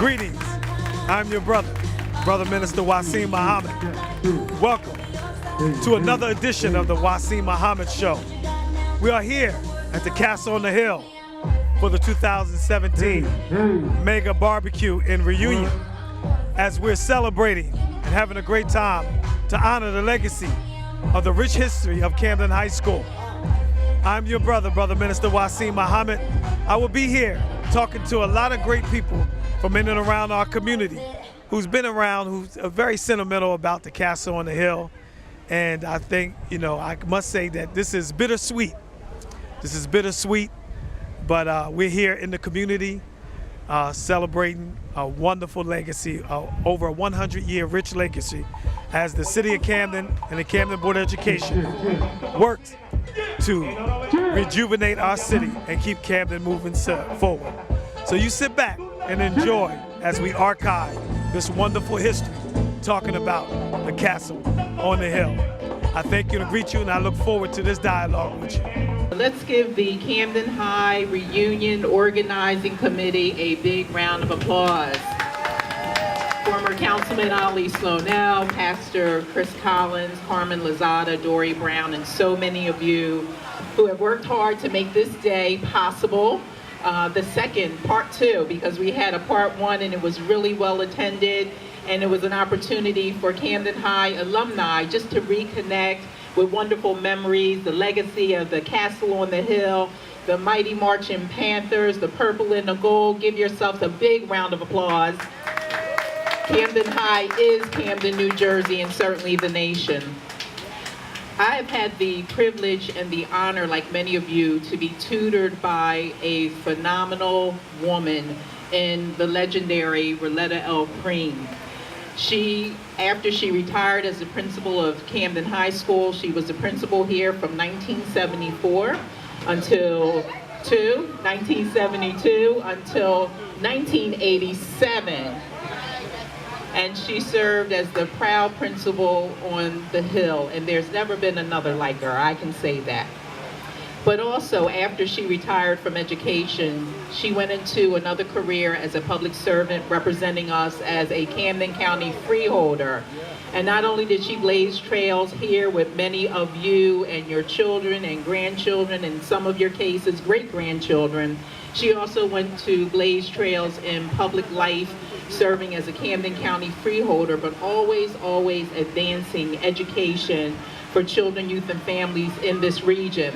Greetings. I'm your brother, Brother Minister Wasim Muhammad. Welcome to another edition of the Wasim Muhammad Show. We are here at the Castle on the Hill for the 2017 Mega Barbecue in Reunion as we're celebrating and having a great time to honor the legacy of the rich history of Camden High School. I'm your brother, Brother Minister Wasim Muhammad. I will be here talking to a lot of great people from in and around our community who's been around, who's very sentimental about the Castle on the Hill. And I think, I must say that this is bittersweet. This is bittersweet, but we're here in the community celebrating a wonderful legacy, over a 100-year rich legacy, as the City of Camden and the Camden Board of Education worked to rejuvenate our city and keep Camden moving forward. So you sit back and enjoy as we archive this wonderful history, talking about the Castle on the Hill. I thank you and greet you, and I look forward to this dialogue with you. Let's give the Camden High Reunion Organizing Committee a big round of applause. Former Councilman Ali Slonell, Pastor Chris Collins, Carmen Lozada, Dory Brown, and so many of you who have worked hard to make this day possible. The second, part two, because we had a part one and it was really well attended, and it was an opportunity for Camden High alumni just to reconnect with wonderful memories, the legacy of the Castle on the Hill, the mighty marching Panthers, the purple and the gold. Give yourselves a big round of applause. Camden High is Camden, New Jersey, and certainly the nation. I have had the privilege and the honor, like many of you, to be tutored by a phenomenal woman in the legendary Riletta L. Cream. After she retired as the principal of Camden High School, she was the principal here from 1974 until 1987. And she served as the proud principal on the Hill, and there's never been another like her, I can say that. But also, after she retired from education, she went into another career as a public servant, representing us as a Camden County freeholder. And not only did she blaze trails here with many of you and your children and grandchildren, and some of your cases, great-grandchildren, she also went to blaze trails in public life, serving as a Camden County freeholder, but always advancing education for children, youth, and families in this region.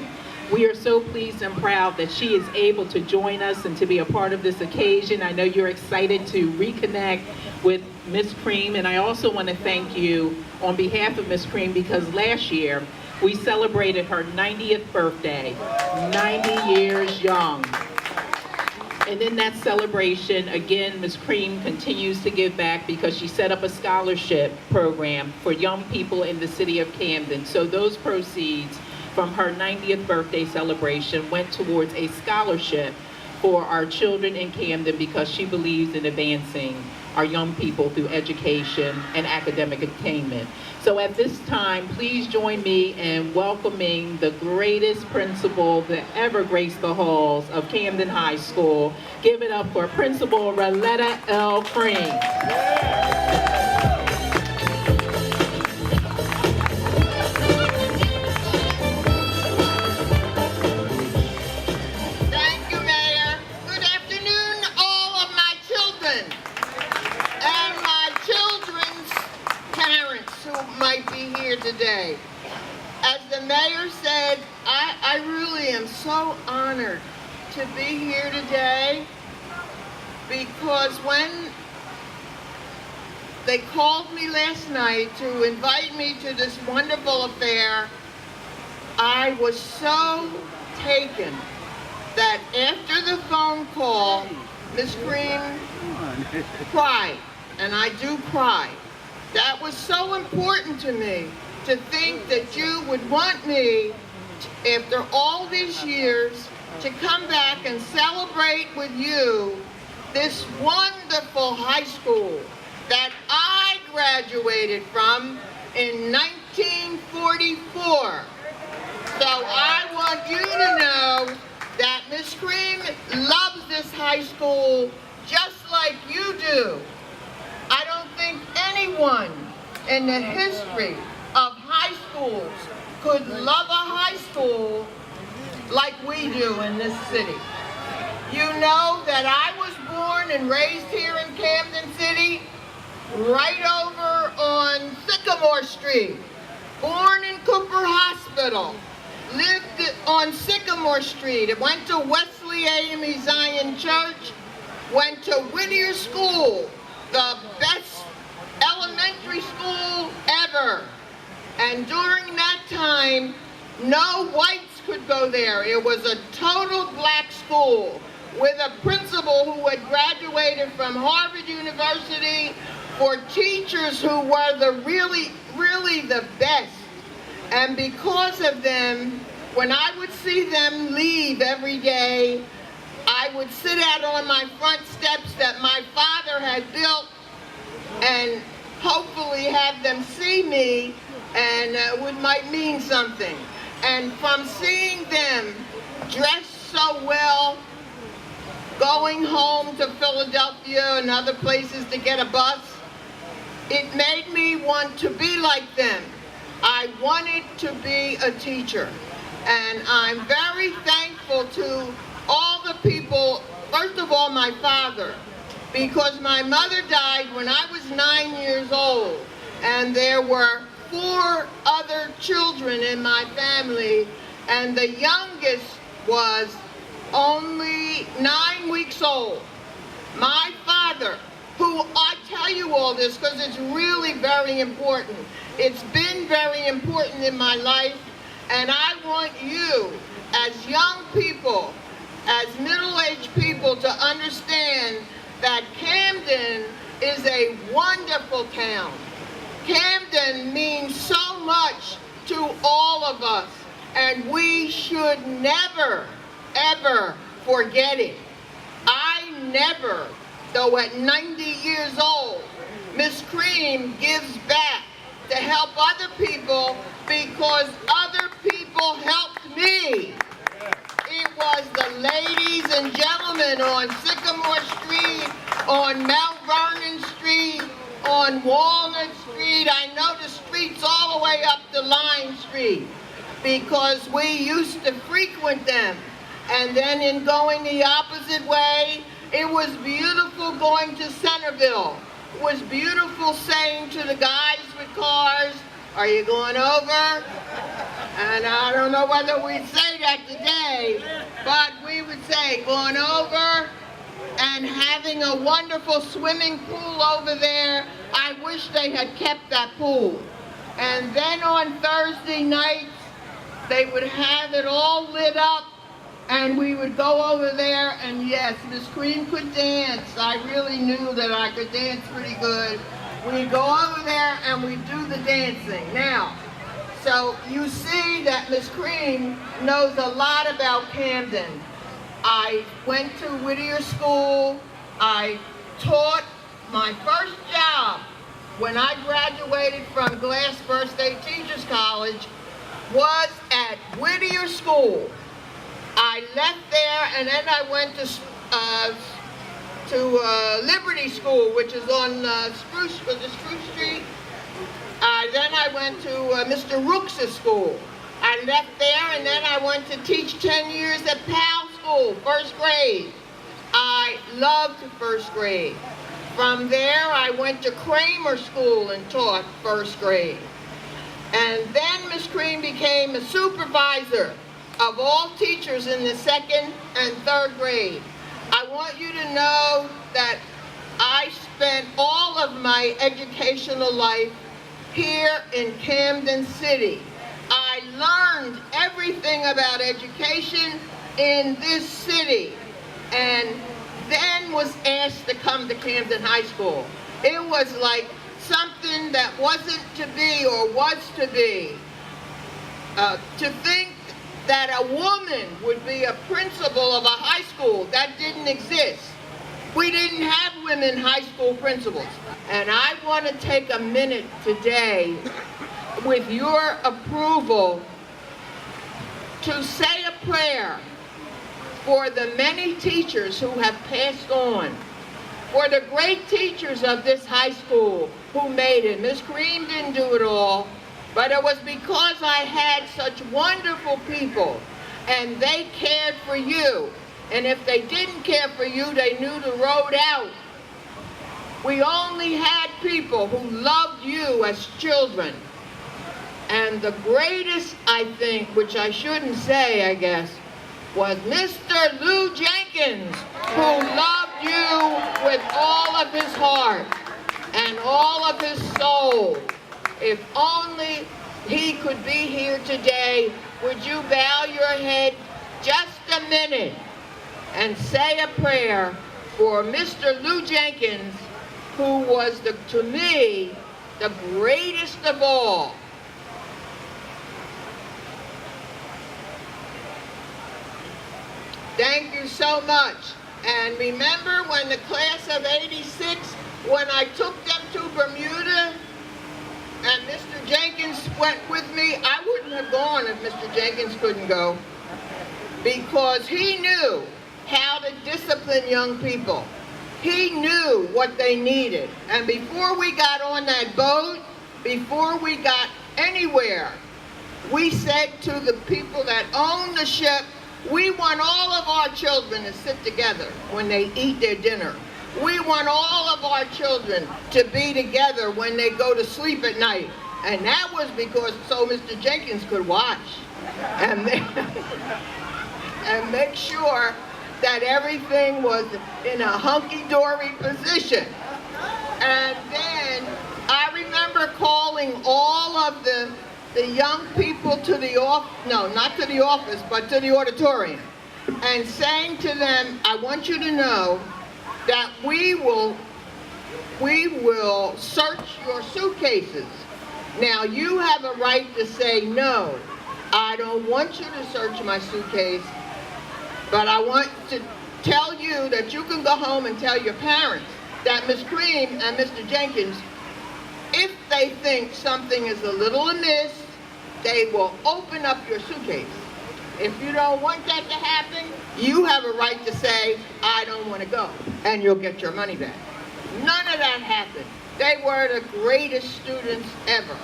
We are so pleased and proud that she is able to join us and to be a part of this occasion. I know you're excited to reconnect with Miss Cream, and I also want to thank you on behalf of Miss Cream, because last year we celebrated her 90th birthday, 90 years young. And in that celebration, again, Ms. Cream continues to give back because she set up a scholarship program for young people in the city of Camden. So those proceeds from her 90th birthday celebration went towards a scholarship for our children in Camden, because she believes in advancing our young people through education and academic attainment. So at this time, please join me in welcoming the greatest principal that ever graced the halls of Camden High School. Give it up for Principal Riletta L. Cream. Today. As the mayor said, I really am so honored to be here today, because when they called me last night to invite me to this wonderful affair, I was so taken that after the phone call, Miss Cream cried, and I do cry. That was so important to me, to think that you would want me, after all these years, to come back and celebrate with you this wonderful high school that I graduated from in 1944. So I want you to know that Miss Cream loves this high school just like you do. do. I don't think anyone in the history of high schools could love a high school like we do in this city. You know that I was born and raised here in Camden City, right over on Sycamore Street. Born in Cooper Hospital, lived on Sycamore Street. I went to Wesley AME Zion Church, went to Whittier School, the best elementary school ever. And during that time, no whites could go there. It was a total black school with a principal who had graduated from Harvard University, for teachers who were the really the best. And because of them, when I would see them leave every day, I would sit out on my front steps that my father had built and hopefully have them see me, and it might mean something. And from seeing them dressed so well, going home to Philadelphia and other places to get a bus, it made me want to be like them. I wanted to be a teacher. And I'm very thankful to all the people, first of all my father, because my mother died when I was 9 years old, and there were 4 other children in my family, and the youngest was only 9 weeks old. My father, who, I tell you all this because it's really very important. It's been very important in my life, and I want you, as young people, as middle-aged people, to understand that Camden is a wonderful town. Camden means so much to all of us, and we should never, ever forget it. I never, though at 90 years old, Miss Cream gives back to help other people because other people helped me. It was the ladies and gentlemen on Sycamore Street, on Mount Vernon Street, on Walnut Street. I know the streets all the way up to Lime Street because we used to frequent them. And then in going the opposite way, it was beautiful going to Centerville. It was beautiful saying to the guys with cars, "Are you going over?" And I don't know whether we'd say that today, but we would say, "Going over," and having a wonderful swimming pool over there. I wish they had kept that pool. And then on Thursday nights, they would have it all lit up, and we would go over there, and yes, Miss Cream could dance. I really knew that I could dance pretty good. We'd go over there and we'd do the dancing. Now, so you see that Miss Cream knows a lot about Camden. I went to Whittier School. I taught. My first job when I graduated from Glassboro State Teachers College was at Whittier School. I left there, and then I went to Liberty School, which is on Spruce Street. Then I went to Mr. Rooks' school. I left there, and then I went to teach 10 years at Powell School, first grade. I loved first grade. From there, I went to Kramer School and taught first grade. And then Miss Cream became a supervisor of all teachers in the 2nd and 3rd grade. I want you to know that I spent all of my educational life here in Camden City. I learned everything about education in this city, and then was asked to come to Camden High School. It was like something that wasn't to be or was to be. To think that a woman would be a principal of a high school, that didn't exist. We didn't have women high school principals. And I want to take a minute today, with your approval, to say a prayer for the many teachers who have passed on. for the great teachers of this high school who made it. Miss Green didn't do it all, but it was because I had such wonderful people, and they cared for you. And if they didn't care for you, they knew the road out. We only had people who loved you as children. And the greatest, I think, which I shouldn't say, I guess, was Mr. Lou Jenkins, who loved you with all of his heart and all of his soul. If only he could be here today, would you bow your head just a minute and say a prayer for Mr. Lou Jenkins, who was, to me, the greatest of all. Thank you so much. And remember when the class of '86, when I took them to Bermuda, and Mr. Jenkins went with me, I wouldn't have gone if Mr. Jenkins couldn't go, because he knew how to discipline young people. He knew what they needed. And before we got on that boat, before we got anywhere, we said to the people that own the ship, we want all of our children to sit together when they eat their dinner. We want all of our children to be together when they go to sleep at night. And that was because so Mr. Jenkins could watch and make sure that everything was in a hunky-dory position. And then I remember calling all of the young people to the not to the office, but to the auditorium, and saying to them, I want you to know that we will search your suitcases. Now, you have a right to say, no, I don't want you to search my suitcase, but I want to tell you that you can go home and tell your parents that Miss Cream and Mr. Jenkins, if they think something is a little amiss, they will open up your suitcase. If you don't want that to happen, you have a right to say, I don't want to go, and you'll get your money back. None of that happened. They were the greatest students ever.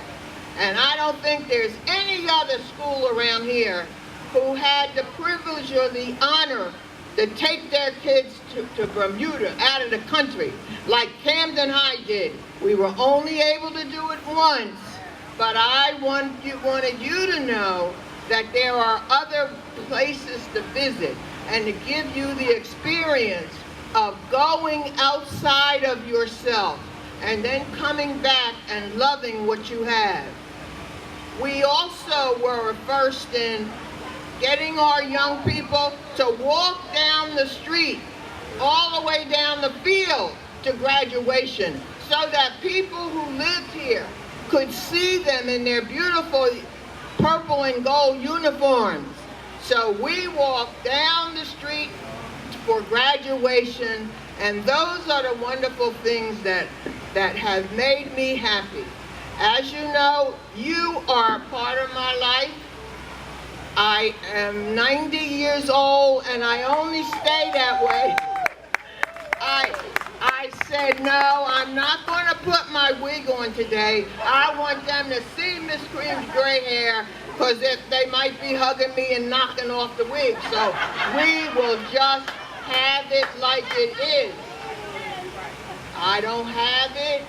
And I don't think there's any other school around here who had the privilege or the honor to take their kids to Bermuda, out of the country, like Camden High did. We were only able to do it once, but I wanted you to know that there are other places to visit and to give you the experience of going outside of yourself and then coming back and loving what you have. We also were first in getting our young people to walk down the street, all the way down the field to graduation, so that people who lived here could see them in their beautiful purple and gold uniforms. So we walked down the street for graduation, and those are the wonderful things that have made me happy. As you know, you are a part of my life. I am 90 years old, and I only stay that way. I said, no, I'm not going to put my wig on today. I want them to see Miss Cream's gray hair, because they might be hugging me and knocking off the wig. So we will just have it like it is. I don't have it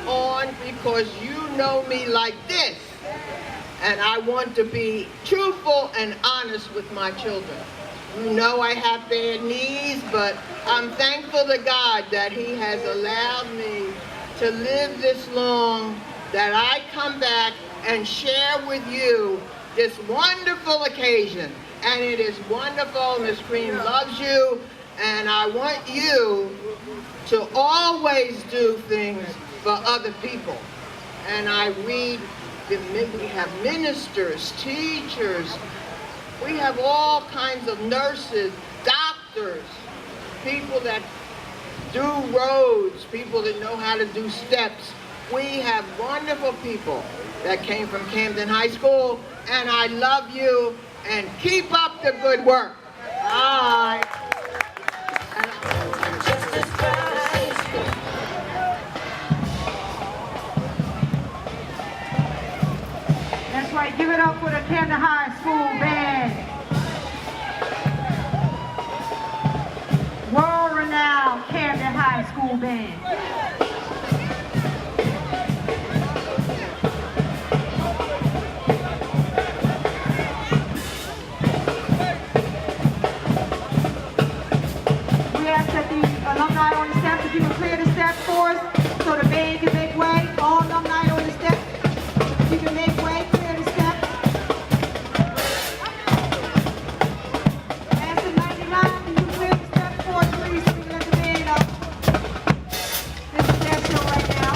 on because you know me like this. And I want to be truthful and honest with my children. You know I have bad knees, but I'm thankful to God that He has allowed me to live this long, that I come back and share with you this wonderful occasion. And it is wonderful. Miss Cream loves you, and I want you to always do things for other people. And I read, we have ministers, teachers, we have all kinds of nurses, doctors, people that do roads, people that know how to do steps. We have wonderful people that came from Camden High School, and I love you, and keep up the good work. Bye. right, give it up for the Camden High School Band. World-renowned Camden High School Band. We ask that the alumni on the steps, if you would clear the steps for us, so the band can make way. All alumni on the steps, if you can make way, clear the steps. Ask the 99, can you clear the steps for us, please, so we can let the band up. This is their show right now.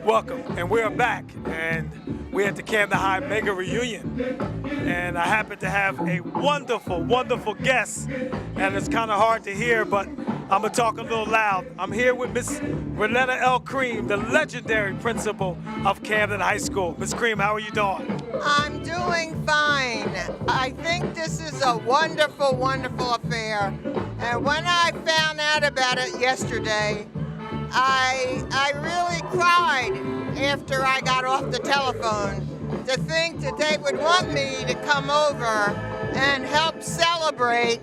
Welcome, and we're back, and we're at the Camden High Mega Reunion, and I happen to have a wonderful, wonderful guest, and it's kind of hard to hear, but I'm gonna talk a little loud. I'm here with Miss Riletta L. Cream, the legendary principal of Camden High School. Miss Cream, how are you doing? I'm doing fine. I think this is a wonderful, wonderful affair. And when I found out about it yesterday, I really cried after I got off the telephone to think that they would want me to come over and help celebrate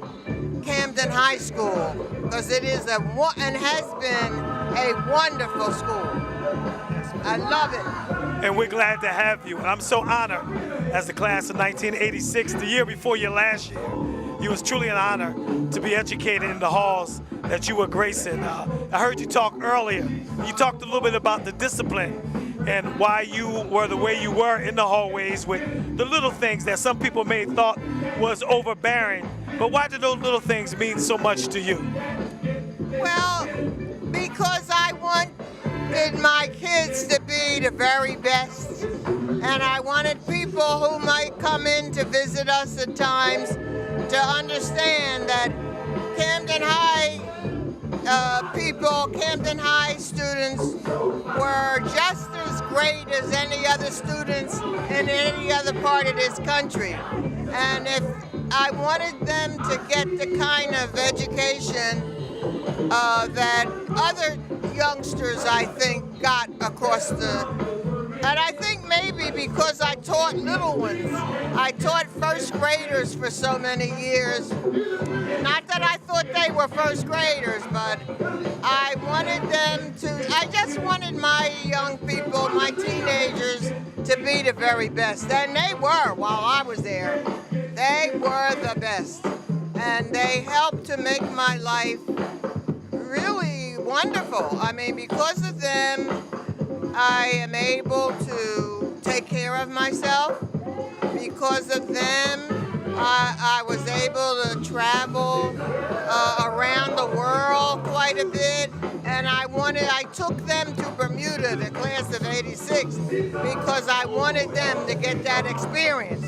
Camden High School, because it is and has been a wonderful school. I love it. And we're glad to have you. And I'm so honored as the class of 1986, the year before your last year. It was truly an honor to be educated in the halls that you were gracing. I heard you talk earlier. You talked a little bit about the discipline and why you were the way you were in the hallways with the little things that some people may have thought was overbearing. But why did those little things mean so much to you? Well, because I wanted my kids to be the very best. And I wanted people who might come in to visit us at times to understand that Camden High Camden High students were just as great as any other students in any other part of this country. And if I wanted them to get the kind of education that other youngsters, I think, got across and I think maybe because I taught little ones. I taught first graders for so many years. Not that I thought they were first graders, but I just wanted my young people, my teenagers, to be the very best. And they were while I was there. They were the best. And they helped to make my life really wonderful. I mean, because of them, I am able to take care of myself. Because of them, I was able to travel around the world quite a bit. And I took them to Bermuda, the class of '86, because I wanted them to get that experience.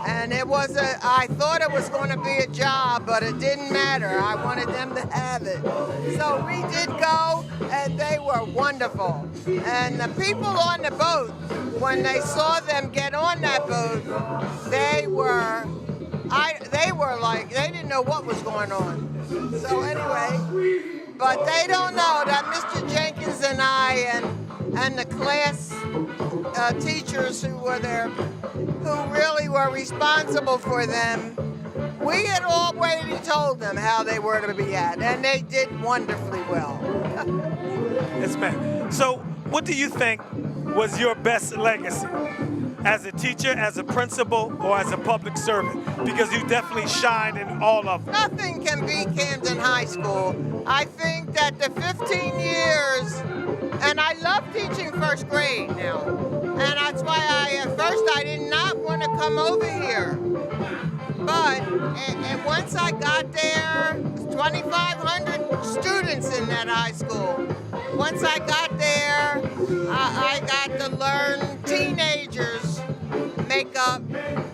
And I thought it was going to be a job, but it didn't matter. I wanted them to have it. So we did go, and they were wonderful. And the people on the boat, when they saw them get on that boat, they were like, they didn't know what was going on. So anyway, but they don't know that Mr. Jenkins and I and the class teachers who were there, who really were responsible for them, we had already told them how they were to be at, and they did wonderfully well. Yes, ma'am. So what do you think was your best legacy as a teacher, as a principal, or as a public servant? Because you definitely shined in all of them. Nothing can beat Camden High School. I think that the 15 years first grade now. And that's why at first I did not want to come over here. But and once I got there, 2,500 students in that high school. Once I got there, I got to learn teenagers makeup,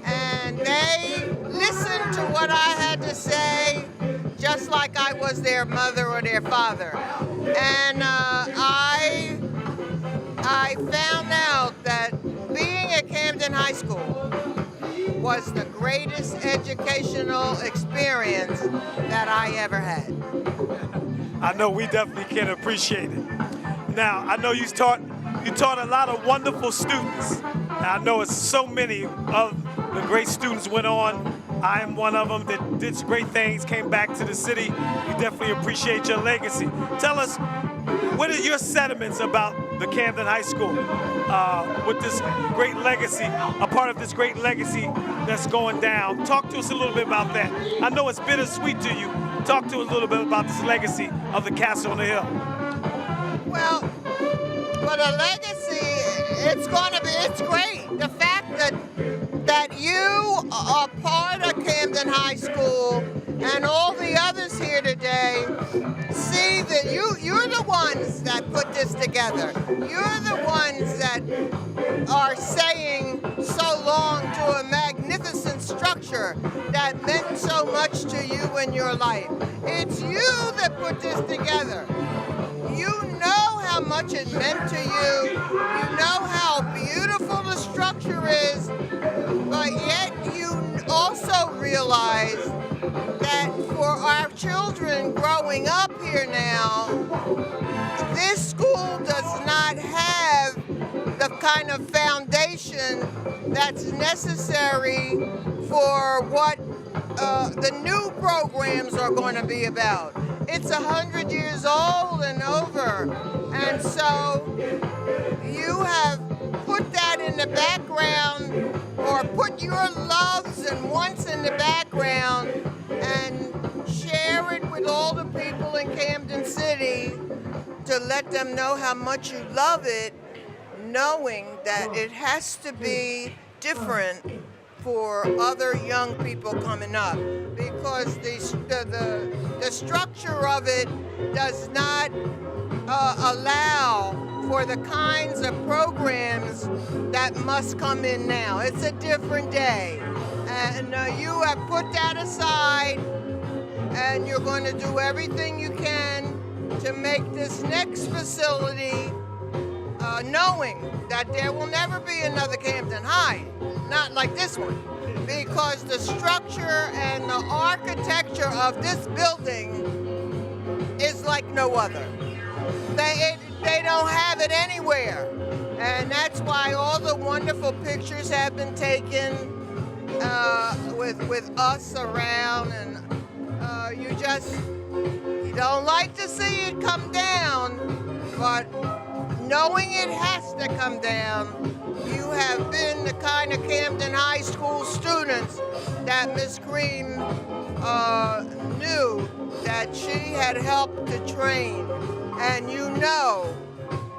and they listened to what I had to say, just like I was their mother or their father. And I found out that being at Camden High School was the greatest educational experience that I ever had. I know we definitely can appreciate it. Now, I know you taught a lot of wonderful students. Now, I know it's so many of the great students went on. I am one of them that did great things, came back to the city. We definitely appreciate your legacy. Tell us, what are your sentiments about the Camden High School with this great legacy, a part of this great legacy that's going down? Talk to us a little bit about that. I know it's bittersweet to you. Talk to us a little bit about this legacy of the Castle on the Hill. Well, for the legacy, it's great. The fact that you are part of Camden High School and all the others here today see that you're the ones that put this together. You're the ones that are saying so long to a magnificent structure that meant so much to you in your life. It's you that put this together. You know how much it meant to you. You know how beautiful the structure is, but yet you also realize that for our children growing up here now, this school does not have the kind of foundation that's necessary for what the new programs are going to be about. It's 100 years old and over, and so you have put that in the background, or put your loves and wants in the background, and share it with all the people in Camden City to let them know how much you love it, knowing that it has to be different for other young people coming up, because the structure of it does not allow for the kinds of programs that must come in now. It's a different day, and you have put that aside, and you're going to do everything you can to make this next facility, knowing that there will never be another Camden High, not like this one, because the structure and the architecture of this building is like no other. They don't have it anywhere, and that's why all the wonderful pictures have been taken with us around, and you don't like to see it come down, but knowing it has to come down, you have been the kind of Camden High School students that Miss Cream knew that she had helped to train, and you know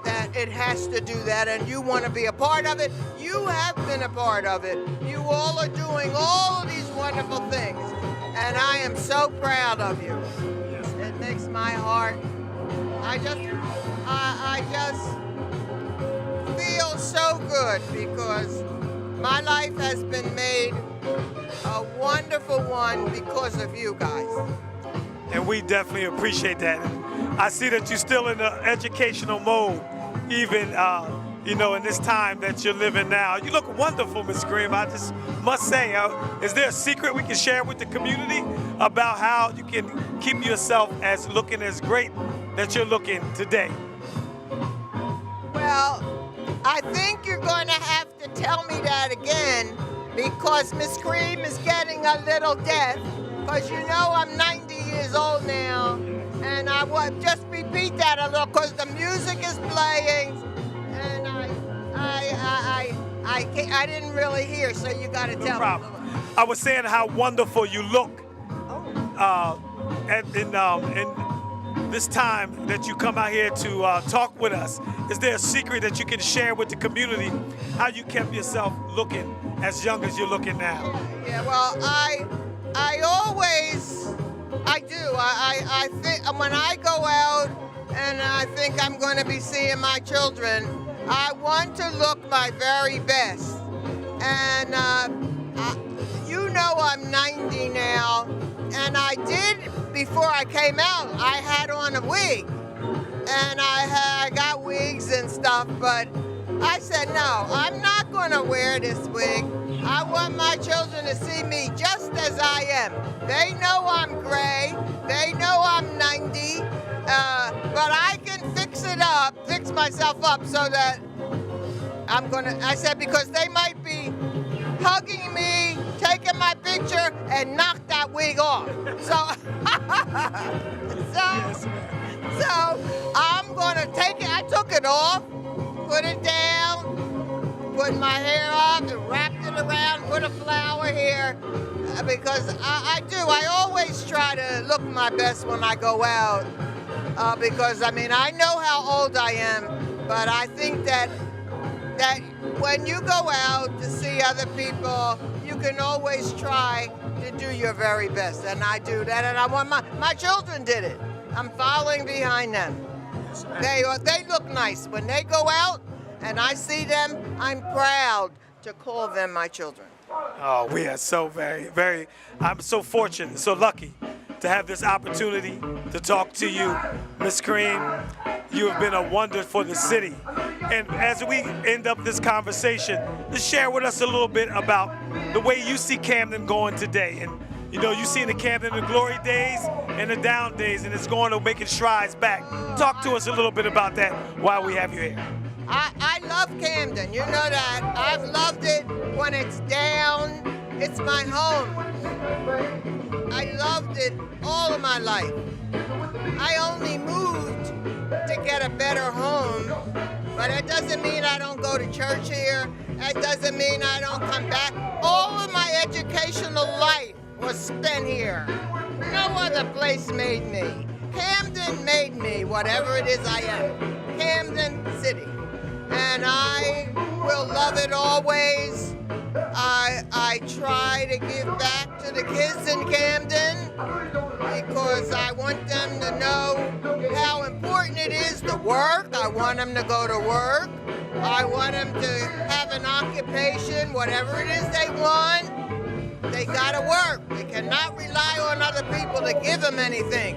that it has to do that, and you want to be a part of it. You have been a part of it. You all are doing all of these wonderful things, and I am so proud of you. It makes my heart, I just feel so good, because my life has been made a wonderful one because of you guys. And we definitely appreciate that. I see that you're still in the educational mode, even in this time that you're living now. You look wonderful, Ms. Green. I just must say, is there a secret we can share with the community about how you can keep yourself as looking as great that you're looking today? Well, I think you're going to have to tell me that again, because Miss Cream is getting a little deaf, because you know I'm 90 years old now, and I will just repeat that a little, because the music is playing, and I didn't really hear, so you got to tell me. I was saying how wonderful you look, and this time that you come out here to talk with us, is there a secret that you can share with the community, how you kept yourself looking as young as you're looking now? Yeah, well, I do. I think when I go out and I think I'm going to be seeing my children, I want to look my very best. And you know I'm 90 now, and I did, before I came out, I had on a wig. And I got wigs and stuff, but I said, no, I'm not going to wear this wig. I want my children to see me just as I am. They know I'm gray. They know I'm 90. But I can fix myself up so that I said, because they might be hugging me, taking my picture, and knock that wig off. So I'm gonna take it. I took it off, put it down, put my hair up, and wrapped it around, put a flower here, because I do. I always try to look my best when I go out, because I mean, I know how old I am, but I think that when you go out to see other people, you can always try to do your very best, and I do that, and I want my children did it. I'm following behind them. They look nice. When they go out and I see them, I'm proud to call them my children. Oh, we are so very, I'm so fortunate, so lucky to have this opportunity to talk to you. Miss Cream, you have been a wonder for the city. And as we end up this conversation, just share with us a little bit about the way you see Camden going today. And you know, you see the Camden in the glory days and the down days, and it's going to making strides back. Talk to us a little bit about that while we have you here. I love Camden, you know that. I've loved it when it's down. It's my home. I loved it all of my life. I only moved to get a better home, but it doesn't mean I don't go to church here. It doesn't mean I don't come back. All of my educational life was spent here. No other place made me. Camden made me whatever it is I am. Camden City. And I will love it always. I try to give back to the kids in Camden because I want them to know how important it is to work. I want them to go to work. I want them to have an occupation, whatever it is they want. They gotta work. They cannot rely on other people to give them anything.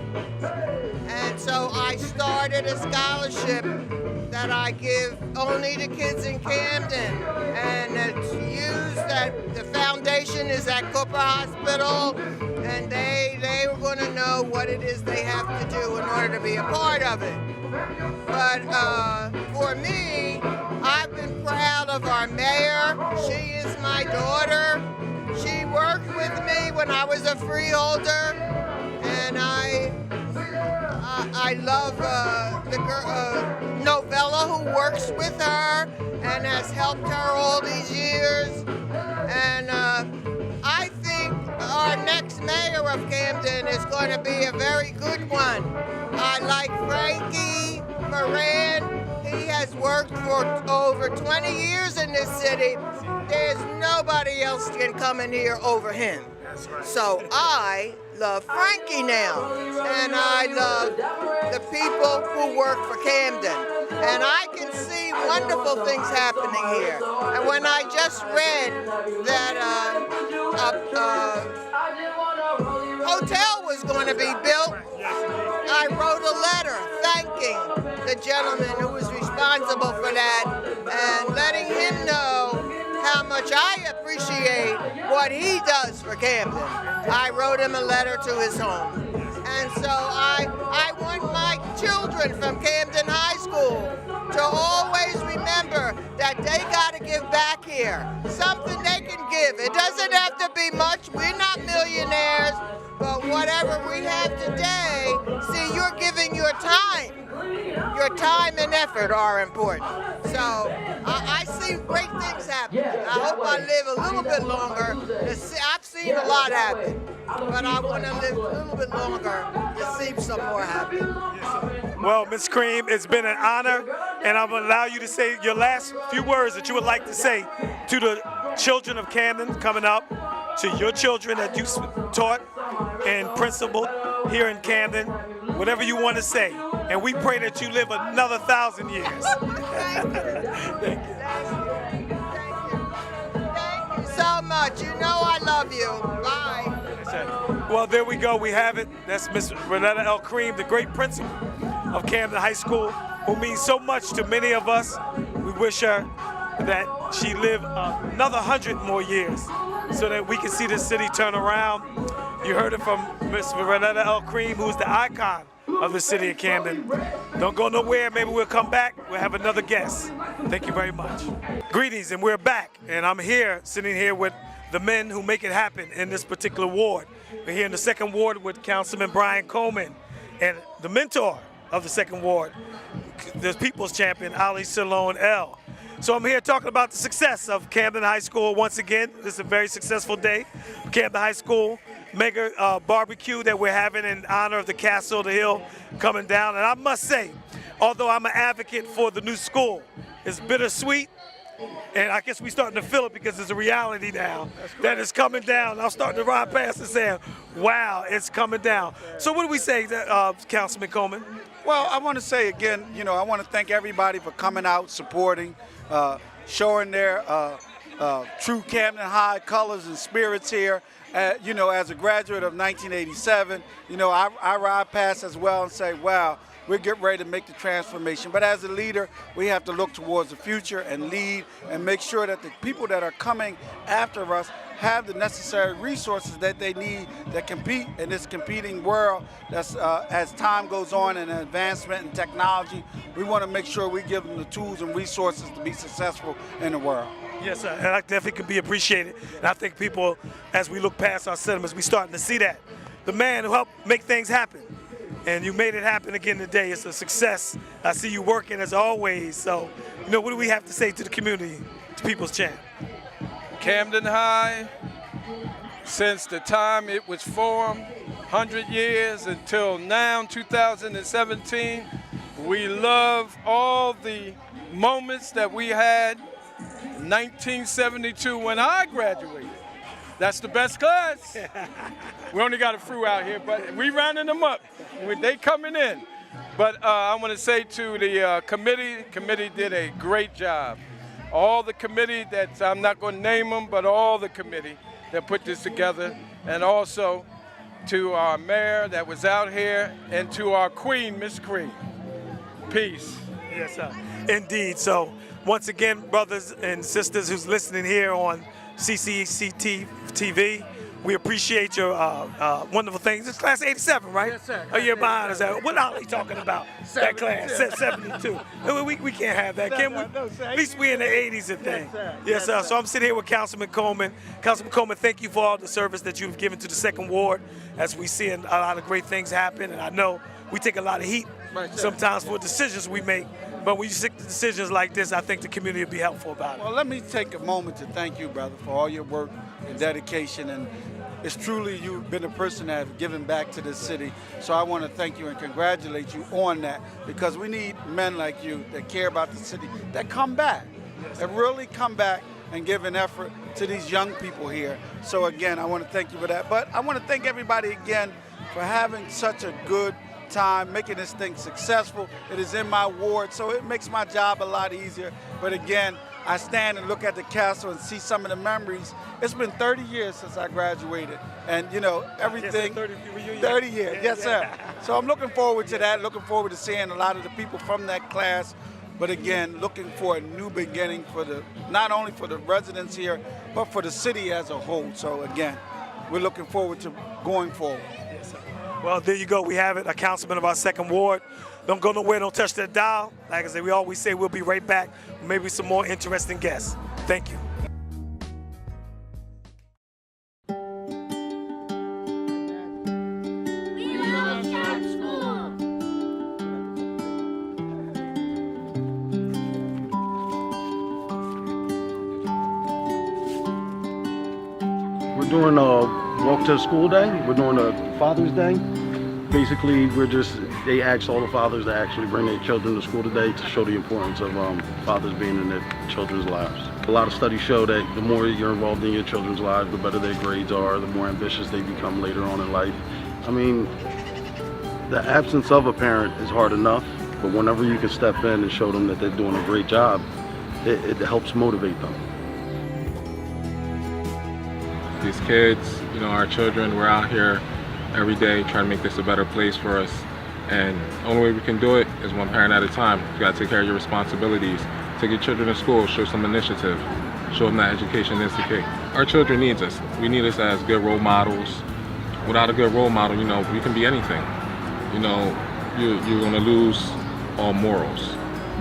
And so I started a scholarship that I give only to kids in Camden. And it's used at, the foundation is at Cooper Hospital, and they were gonna know what it is they have to do in order to be a part of it. But for me, I've been proud of our mayor. She is my daughter. She worked with me when I was a freeholder, and I love the girl Novella, who works with her and has helped her all these years. And I think our next mayor of Camden is going to be a very good one. I like Frankie Moran. He has worked for over 20 years in this city. There's nobody else can come in here over him. So I love Frankie now, and I love the people who work for Camden. And I can see wonderful things happening here. And when I just read that a hotel was going to be built, I wrote a letter thanking the gentleman who was responsible for that and letting him know how much I appreciate what he does for Camden. I wrote him a letter to his home. And so I want my children from Camden High School to always remember that they got to give back here. Something they can give. It doesn't have to be much. We're not millionaires, but whatever we have today, see, you're giving your time. Your time and effort are important. So I see great things happening. I hope I live a little bit longer to see. I've seen seen a lot happen, but I want to live a little bit longer to see some more happen. Well, Ms. Cream, it's been an honor, and I'm going to allow you to say your last few words that you would like to say to the children of Camden coming up, to your children that you taught and principal here in Camden, whatever you want to say. And we pray that you live another 1,000 years. Thank you. Thank you so much. You know I love you. Bye. Well, there we go. We have it. That's Miss Riletta L. Cream, the great principal of Camden High School, who means so much to many of us. We wish her that she live another 100 more years so that we can see this city turn around. You heard it from Miss Riletta L. Cream, who's the icon of the city of Camden. Don't go nowhere. Maybe we'll come back. We'll have another guest. Thank you very much. Greetings, and we're back. And I'm here, sitting here with the men who make it happen in this particular ward. We're here in the second ward with Councilman Brian Coleman and the mentor of the second ward, the people's champion, Ali Salone L. So I'm here talking about the success of Camden High School once again. This is a very successful day for Camden High School. Mega barbecue that we're having in honor of the Castle of the Hill coming down. And I must say, although I'm an advocate for the new school, it's bittersweet. And I guess we're starting to feel it because it's a reality now that it's coming down. I'm starting to ride past and saying, wow, it's coming down. So what do we say, Councilman Coleman? Well, I want to say again, I want to thank everybody for coming out, supporting, showing their true Camden High colors and spirits here. As a graduate of 1987, I ride past as well and say, wow, we're getting ready to make the transformation. But as a leader, we have to look towards the future and lead and make sure that the people that are coming after us have the necessary resources that they need that compete in this competing world. That's as time goes on and advancement in technology, we want to make sure we give them the tools and resources to be successful in the world. Yes, sir. And I definitely can be appreciated. And I think people, as we look past our sentiments, we're starting to see that. The man who helped make things happen. And you made it happen again today. It's a success. I see you working as always. So, what do we have to say to the community, to People's Champ? Camden High, since the time it was formed, 100 years until now, 2017, we love all the moments that we had. 1972 when I graduated. That's the best class. We only got a few out here, but we rounding them up. They coming in. But I want to say to the committee did a great job. All the committee that, I'm not going to name them, but all the committee that put this together. And also to our mayor that was out here and to our queen, Miss Cream. Peace. Yes, sir. Indeed. So once again, brothers and sisters who's listening here on CCSD-TV, we appreciate your wonderful things. It's class 87, right? Yes, sir. A year behind us. What are they talking about? That class, 72. We can't have that, can we? No, sir. At least we in the 80s and thing. Yes, sir. Yes, sir. So I'm sitting here with Councilman Coleman. Councilman Coleman, thank you for all the service that you've given to the second ward as we see a lot of great things happen. And I know we take a lot of heat sometimes for decisions we make. But when you stick to decisions like this, I think the community will be helpful about it. Well, let me take a moment to thank you, brother, for all your work and dedication. And it's truly you've been a person that have given back to this city. So I want to thank you and congratulate you on that, because we need men like you that care about the city, that come back, that really come back and give an effort to these young people here. So again, I want to thank you for that. But I want to thank everybody again for having such a good time, making this thing successful. It is in my ward, so it makes my job a lot easier. But again, I stand and look at the castle and see some of the memories. It's been 30 years since I graduated, and everything. 30 years, yes, sir. So I'm looking forward to that, looking forward to seeing a lot of the people from that class. But again, looking for a new beginning for not only for the residents here, but for the city as a whole. So again, we're looking forward to going forward. Yes, sir. Well, there you go. We have it, a councilman of our second ward. Don't go nowhere. Don't touch that dial. Like I said, we always say we'll be right back. Maybe some more interesting guests. Thank you. We love Church School. We're doing walk to school day. We're doing a Father's Day. Basically, they asked all the fathers to actually bring their children to school today to show the importance of fathers being in their children's lives. A lot of studies show that the more you're involved in your children's lives, the better their grades are, the more ambitious they become later on in life. I mean, the absence of a parent is hard enough, but whenever you can step in and show them that they're doing a great job, it helps motivate them. These kids, our children, we're out here every day trying to make this a better place for us. And the only way we can do it is one parent at a time. You gotta take care of your responsibilities. Take your children to school, show some initiative, show them that education is the key. Our children needs us. We need us as good role models. Without a good role model, we can be anything. You're gonna lose all morals.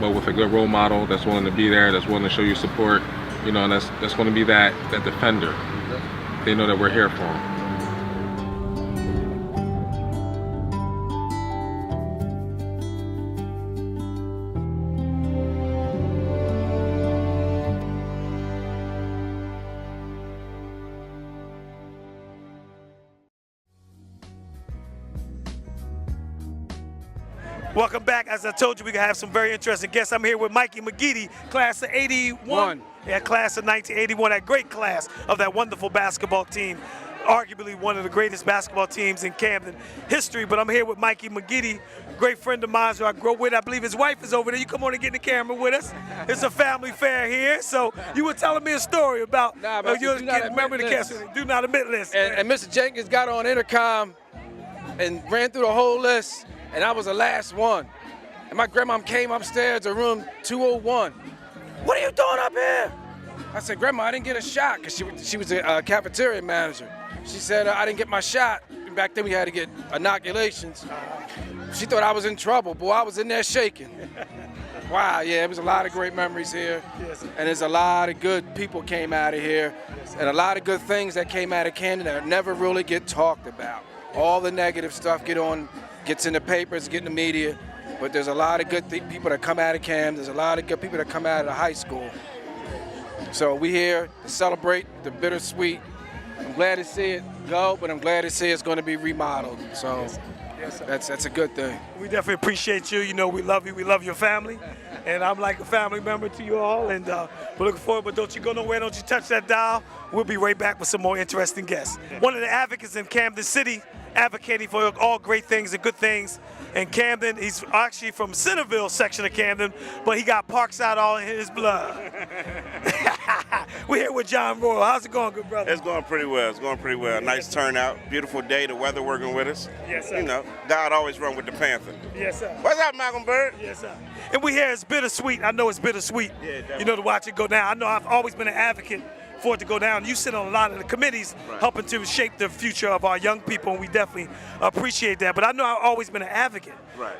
But with a good role model that's willing to be there, that's willing to show you support, and that's gonna be that defender. They know that we're here for them. Welcome back. As I told you, we're going to have some very interesting guests. I'm here with Mikey McGeady, class of 81. Yeah, class of 1981, that great class of that wonderful basketball team. Arguably one of the greatest basketball teams in Camden history. But I'm here with Mikey McGeady, great friend of mine who I grew up with. I believe his wife is over there. You come on and get in the camera with us. It's a family fair here. So you were telling me a story about you remember the cast, do not admit list. And Mr. Jenkins got on intercom and ran through the whole list. And I was the last one. And my grandmom came upstairs to room 201. What are you doing up here? I said, Grandma, I didn't get a shot, because she was a cafeteria manager. She said, I didn't get my shot. Back then we had to get inoculations. She thought I was in trouble. Boy, I was in there shaking. Wow, yeah, it was a lot of great memories here. And there's a lot of good people came out of here. And a lot of good things that came out of Camden that never really get talked about. All the negative stuff gets in the papers, get in the media, but there's a lot of good people that come out of Camden. There's a lot of good people that come out of the high school. So we here to celebrate the bittersweet. I'm glad to see it go, but I'm glad to see it's going to be remodeled. So that's a good thing. We definitely appreciate you. We love you. We love your family. And I'm like a family member to you all. And we're looking forward, but don't you go nowhere. Don't you touch that dial. We'll be right back with some more interesting guests. One of the advocates in Camden City, advocating for all great things and good things in Camden. He's actually from Centerville section of Camden, but he got Parkside all in his blood. We're here with John Royal. How's it going, good brother? It's going pretty well. It's going pretty well. Nice turnout. Beautiful day. The weather working with us. Yes, sir. God always run with the Panther. Yes, sir. What's up, Malcolm Bird? Yes, sir. And we here, it's bittersweet. I know it's bittersweet. Yeah, definitely. To watch it go down. I know I've always been an advocate for it to go down. You sit on a lot of the committees helping to shape the future of our young people, and we definitely appreciate that. But I know I've always been an advocate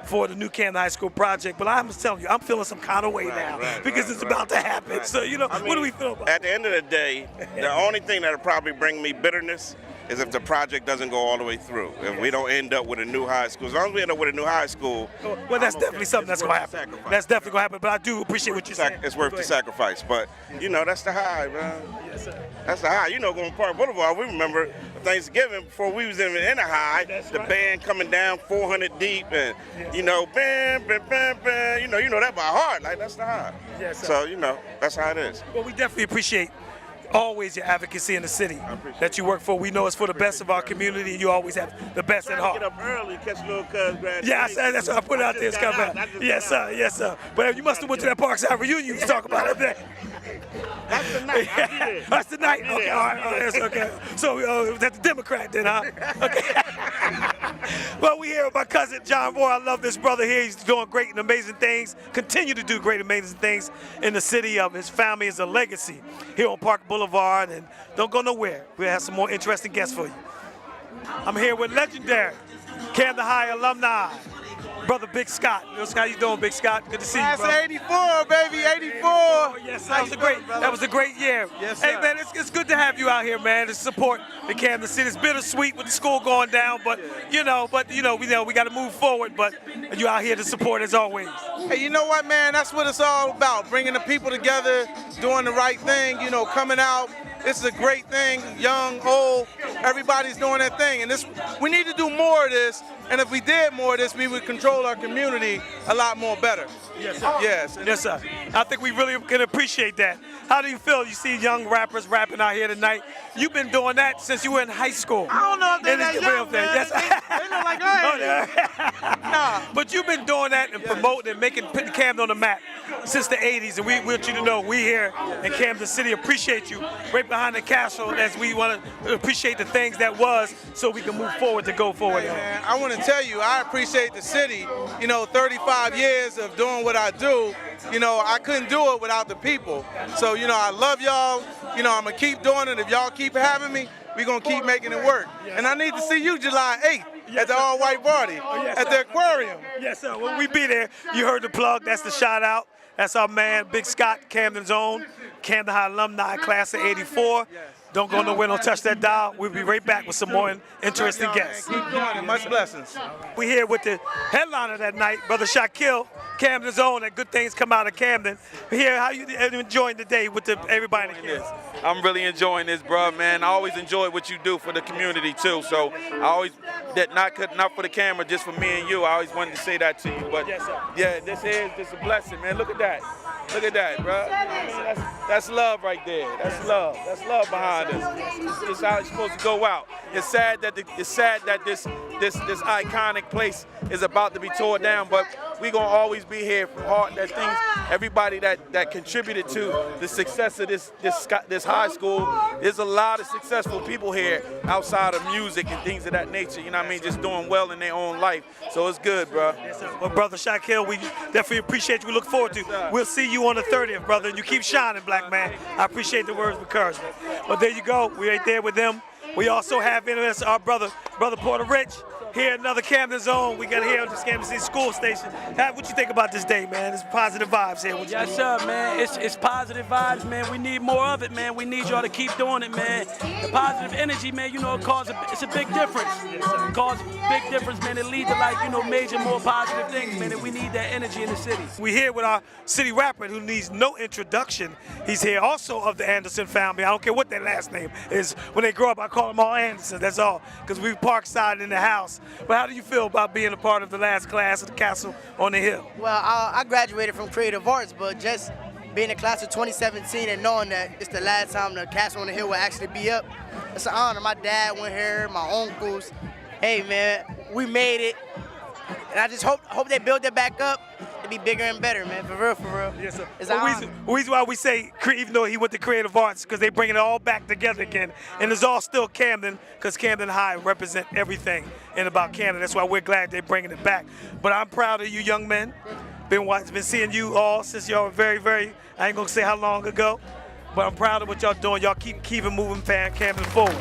for the new Camden High School project, but I'm just telling you, I'm feeling some kind of way now because it's about to happen. So, what do we feel about it? At the end of the day, the only thing that'll probably bring me bitterness is if the project doesn't go all the way through. If we don't end up with a new high school. As long as we end up with a new high school. Well, that's definitely something that's going to happen. That's definitely going to happen, but I do appreciate what you're saying. It's worth the sacrifice, but, that's the high, man. Yes, sir. That's the high. Going Park Boulevard, we remember Thanksgiving before we was in the high, band coming down 400 deep and, bam, bam, bam, bam, you know that by heart. Like, that's the high. Yes, sir. So, that's how it is. Well, we definitely appreciate always your advocacy in the city that you work for. We know it's for the best of our community. You always have the best at heart. Get up early, catch a little cuz graduation. Yeah, that's what I put out there. It's coming out. Yes, sir. Yes, sir. But you must have went to that Parkside reunion to talk about it. That's the night. That's the night. Okay, all right. That's okay. So that's the Democrat then, huh? Okay. Well, we here with my cousin John Roy. I love this brother here. He's doing great and amazing things. Continue to do great, amazing things in the city. His family is a legacy here on Park Boulevard, and don't go nowhere. We'll have some more interesting guests for you. I'm here with legendary Camden High alumni, Brother Big Scott. How you doing, Big Scott? Good to see you, bro. Class 84, baby, 84. '94. Yes, that was a great year. Yes, hey, sir. man, it's good to have you out here, man, to support the Camden City. It's bittersweet with the school going down, but we got to move forward. But you out here to support as always. Hey, you know what, man? That's what it's all about. Bringing the people together, doing the right thing, coming out. This is a great thing, young, old, everybody's doing their thing. And we need to do more of this, and if we did more of this, we would control our community a lot more better. Yes, sir. Yes. Yes, sir. I think we really can appreciate that. How do you feel? You see young rappers rapping out here tonight. You've been doing that since you were in high school. I don't know if they're that young, man. Yes. They look like I am. Nah. But you've been doing that and promoting and putting Camden on the map since the 80s, and we want you to know we here in Camden City appreciate you right behind the castle as we want to appreciate the things that was so we can move forward to go forward. Hey, man, I want to tell you, I appreciate the city. 35 years of doing what I do. I couldn't do it without the people. So, I love y'all. I'm going to keep doing it. If y'all keep having me, we're going to keep making it work. And I need to see you July 8th at the all-white party at the aquarium. Yes, sir. Well, we be there. You heard the plug. That's the shout out. That's our man, Big Scott, Camden's own, Camden High alumni, class of '84. Don't go nowhere, don't touch that dial. We'll be right back with some more interesting guests. Keep doing it. Much blessings. We're here with the headliner that night, Brother Shaquille, Camden's own, and good things come out of Camden. We're here, how you enjoying the day with everybody in the kids? I'm really enjoying this, bro, man. I always enjoy what you do for the community, too. So I always, not for the camera, just for me and you. I always wanted to say that to you. But yeah, this is just a blessing, man. Look at that. Look at that, bro. I mean, that's love right there. That's love. That's love behind us. It's how it's supposed to go out. It's sad that this iconic place is about to be torn down, but we gonna always be here from heart. That things, everybody that contributed to the success of this high school. There's a lot of successful people here outside of music and things of that nature. You know what I mean? Just doing well in their own life. So it's good, bro. Yes, sir. Well, Brother Shaquille, we definitely appreciate you. We look forward to. We'll see you on the 30th, brother. And you keep shining, black man. I appreciate the words of encouragement. Well, there you go. We're right there with them. We also have in us our brother Porter Rich. Here, another Camden zone. We got here on this Camden City School Station. What you think about this day, man? It's positive vibes here. Yes, sir, man. It's positive vibes, man. We need more of it, man. We need y'all to keep doing it, man. The positive energy, man, it's a big difference. It causes a big difference, man. It leads to major, more positive things, man. And we need that energy in the city. We're here with our city rapper who needs no introduction. He's here also of the Anderson family. I don't care what their last name is. When they grow up, I call them all Anderson. That's all. Because we parkside in the house. But how do you feel about being a part of the last class of the Castle on the Hill? Well, I graduated from creative arts, but just being in class of 2017 and knowing that it's the last time the Castle on the Hill will actually be up, it's an honor. My dad went here, my uncles. Hey, man, we made it. And I just hope they build it back up to be bigger and better, man, for real, for real. Yes, sir. It's The reason why we say, even though he went to creative arts, because they bringing it all back together again. And it's all still Camden, because Camden High represent everything in about Camden. That's why we're glad they're bringing it back. But I'm proud of you young men. Been seeing you all since y'all were very, I ain't going to say how long ago, but I'm proud of what y'all doing. Y'all keep moving Camden forward.